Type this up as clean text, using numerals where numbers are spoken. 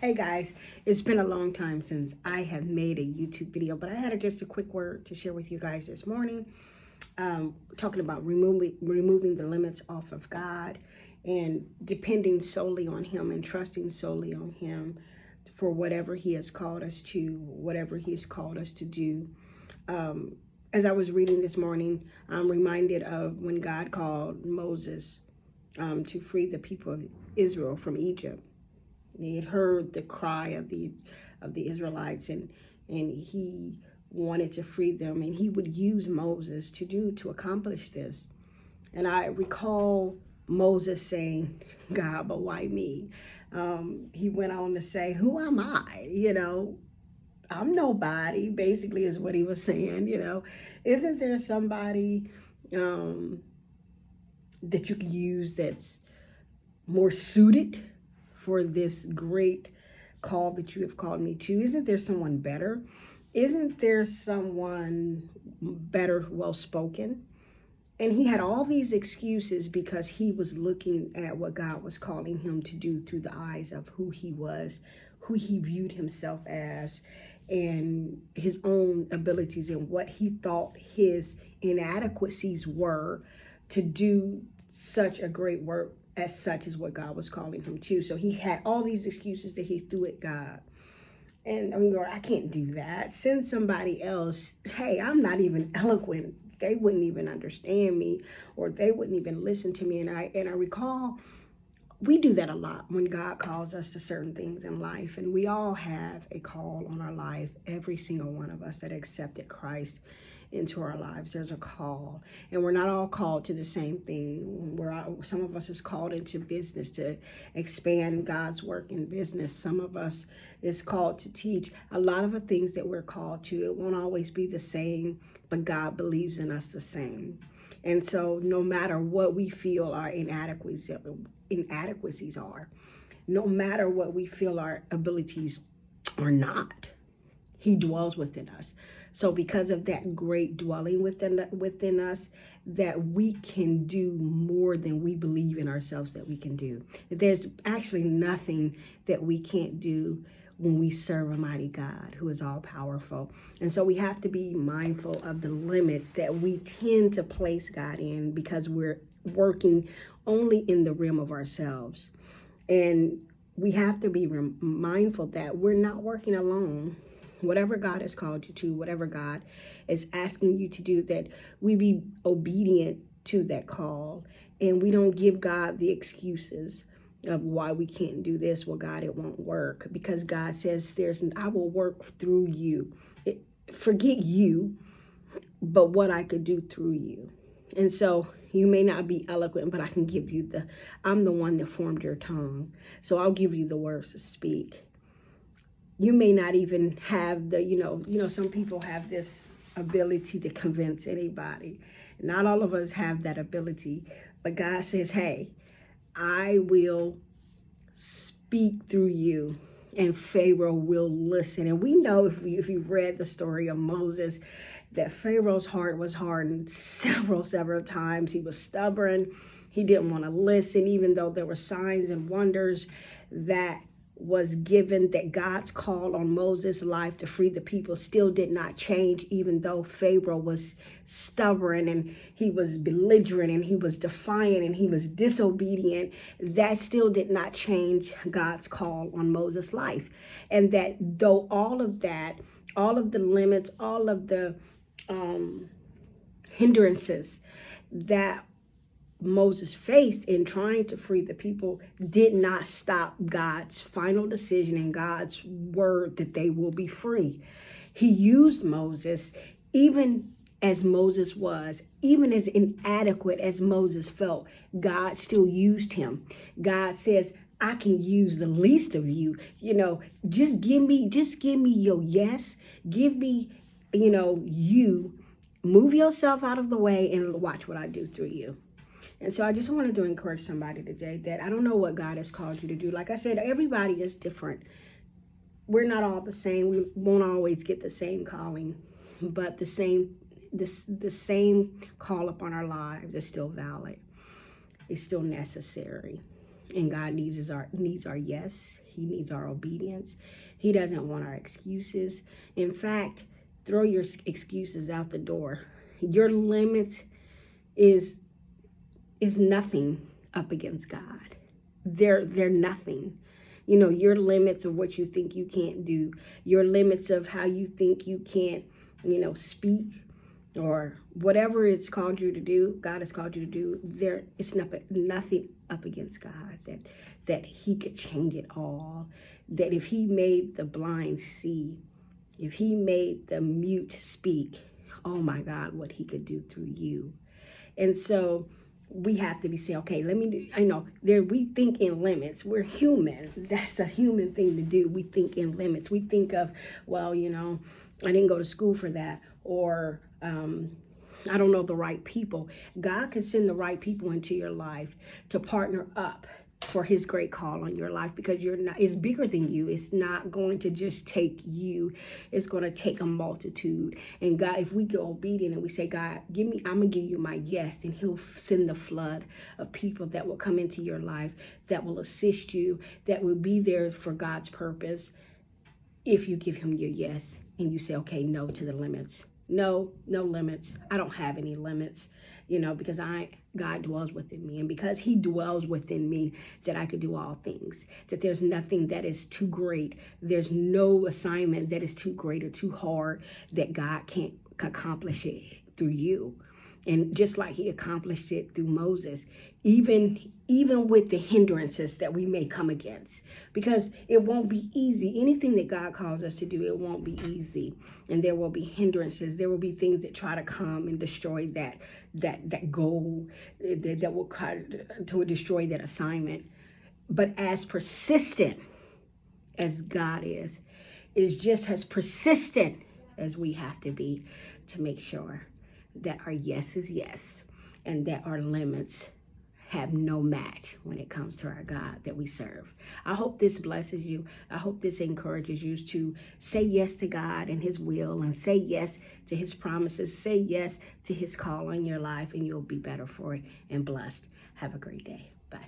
Hey guys, it's been a long time since I have made a YouTube video, but I had just a quick word to share with you guys this morning. Talking about removing the limits off of God and depending solely on Him and trusting solely on Him for whatever He has called us to, whatever He has called us to do. As I was reading this morning, I'm reminded of when God called Moses to free the people of Israel from Egypt. He had heard the cry of the Israelites, and he wanted to free them, and he would use Moses to accomplish this. And I recall Moses saying, "God, but why me?" He went on to say, "Who am I? I'm nobody." Basically, is what he was saying. Isn't there somebody that you could use that's more suited for this great call that you have called me to? Isn't there someone better? Isn't there someone better, well spoken? And he had all these excuses because he was looking at what God was calling him to do through the eyes of who he was, who he viewed himself as, and his own abilities and what he thought his inadequacies were to do such a great work as such as what God was calling him to. So he had all these excuses that he threw at God. And I'm going, I can't do that. Send somebody else. Hey, I'm not even eloquent. They wouldn't even understand me, or they wouldn't even listen to me. And I recall we do that a lot when God calls us to certain things in life. And we all have a call on our life. Every single one of us that accepted Christ into our lives, there's a call, and we're not all called to the same thing. Some of us is called into business to expand God's work in business. Some of us is called to teach. A lot of the things that we're called to, it won't always be the same, but God believes in us the same. And so no matter what we feel our inadequacies are, no matter what we feel our abilities are not, He dwells within us. So because of that great dwelling within us, that we can do more than we believe in ourselves that we can do. There's actually nothing that we can't do when we serve a mighty God who is all powerful. And so we have to be mindful of the limits that we tend to place God in because we're working only in the realm of ourselves. And we have to be mindful that we're not working alone. Whatever God has called you to, whatever God is asking you to do, that we be obedient to that call, and we don't give God the excuses of why we can't do this. Well, God, it won't work, because God says I will work through you. Forget you, but what I could do through you. And so you may not be eloquent, but I can give you I'm the one that formed your tongue. So I'll give you the words to speak. You may not even have some people have this ability to convince anybody. Not all of us have that ability, but God says, hey, I will speak through you, and Pharaoh will listen. And we know, if you read the story of Moses, that Pharaoh's heart was hardened several times. He was stubborn. He didn't want to listen, even though there were signs and wonders that was given, that God's call on Moses' life to free the people still did not change, even though Pharaoh was stubborn and he was belligerent and he was defiant and he was disobedient. That still did not change God's call on Moses' life. And that though all of that, all of the limits, all of the hindrances that Moses faced in trying to free the people did not stop God's final decision and God's word that they will be free. He used Moses, even as Moses was, even as inadequate as Moses felt, God still used him. God says, I can use the least of you. Just give me your yes. Give me, you. Move yourself out of the way and watch what I do through you. And so I just wanted to encourage somebody today that I don't know what God has called you to do. Like I said, everybody is different. We're not all the same. We won't always get the same calling, but the same call upon our lives is still valid. It's still necessary. And God needs our yes. He needs our obedience. He doesn't want our excuses. In fact, throw your excuses out the door. Your limits is nothing up against God. They're nothing. You know, your limits of what you think you can't do, your limits of how you think you can't, speak, or whatever it's called you to do, God has called you to do, it's nothing up against God, that he could change it all. That if he made the blind see, if he made the mute speak, oh my God, what he could do through you. And so we have to be saying, okay, we think in limits. We're human. That's a human thing to do. We think in limits. We think of, well, I didn't go to school for that, or I don't know the right people. God can send the right people into your life to partner up for his great call on your life, because it's bigger than you. It's not going to just take you. It's going to take a multitude. And God, if we get obedient and we say, God, I'm going to give you my yes, and he'll send the flood of people that will come into your life, that will assist you, that will be there for God's purpose. If you give him your yes and you say, okay, no to the limits. No limits. I don't have any limits, because God dwells within me. And because he dwells within me, that I could do all things, that there's nothing that is too great. There's no assignment that is too great or too hard that God can't accomplish it through you. And just like he accomplished it through Moses, even with the hindrances that we may come against, because it won't be easy. Anything that God calls us to do, it won't be easy. And there will be hindrances. There will be things that try to come and destroy that goal, that will try to destroy that assignment. But as persistent as God is just as persistent as we have to be, to make sure that our yes is yes, and that our limits have no match when it comes to our God that we serve. I hope this blesses you. I hope this encourages you to say yes to God and his will, and say yes to his promises. Say yes to his call on your life, and you'll be better for it and blessed. Have a great day. Bye.